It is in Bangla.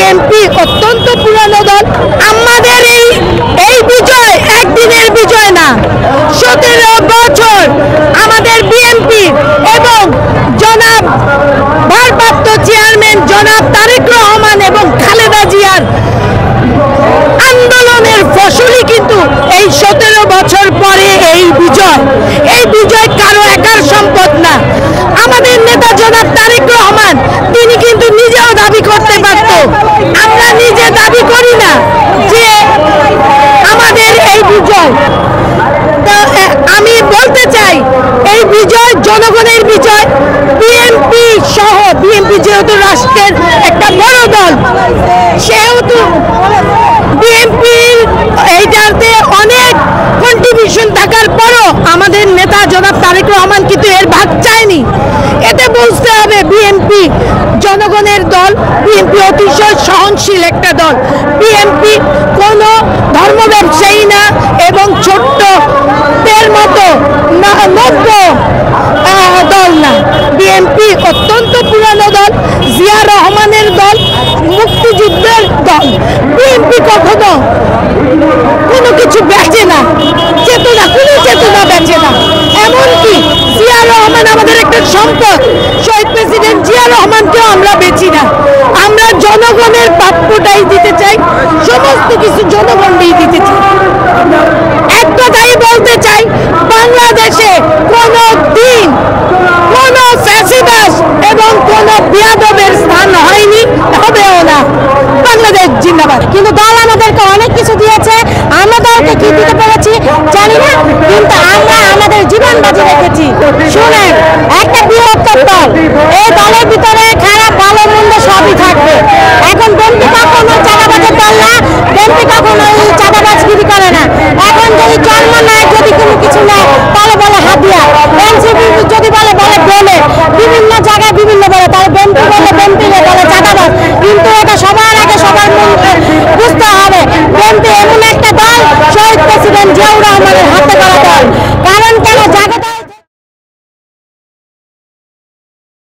বিএনপি অত্যন্ত পুরানো দল। আমাদের এই বিজয় একদিনের বিজয় না, 17 বছর আমাদের বিএনপি এবং জনাব ভারপ্রাপ্ত চেয়ারম্যান জনাব তারেক রহমান এবং খালেদা জিয়ার আন্দোলনের ফসলই কিন্তু এই 17 বছর পরে এই বিজয় কারো একার সম্পদ না। আমাদের নেতা জনাব তারেক রহমান তিনি কিন্তু নিজেও দাবি করতে পারত, আমরা নিজে দাবি করি না যে আমাদের এই বিজয়। আমি বলতে চাই এই বিজয় জনগণের বিজয়। বিএনপি সহ, বিএনপি যেহেতু রাষ্ট্রের একটা বড় দল, সেহেতু বিএনপির এইটাতে অনেক কন্ট্রিবিউশন থাকার পরও আমাদের নেতা জনাব তারেক রহমান কিন্তু এর ভাগ চায়নি। এতে বুঝতে হবে বিএনপি জনগণের দল, বিএনপি অতিশয় সহনশীল একটা দল। বিএনপি কোনো ধর্ম ব্যবসায়ী না এবং ছোট্টদের মতো নব্য দল না। বিএনপি অত্যন্ত পুরানো দল, জিয়া রহমানের দল, মুক্তিযুদ্ধের দল। বিএনপি কখনো কোনো কিছু বেচে না, কোনো চেতনা বেচে না। এমনকি জিয়া রহমান আমাদের একটা সম্পদ, শহীদ প্রেসিডেন্ট জিয়া রহমানকেও আমরা বেচি না। আমরা জনগণের প্রাপ্যটাই দিতে চাই, সমস্ত কিছু জনগণকেই দিতে চাই। এক কথাই বলতে চাই, বাংলাদেশে কোনো দিন কোনো ফ্যাসিবাস এবং কোনো বিয়াদবের স্থান হয়নি, হবেও না। বাংলাদেশ জিন্দাবাদ। কিন্তু দল আমাদেরকে অনেক কিছু দিয়েছে, আমরা দলকে কি দিতে পেরেছি জানি না, কিন্তু আমরা আমাদের জীবন বাজি রেখেছি। শুনেন, একটা বৃহত্তর দল, এই দলের ভিতরে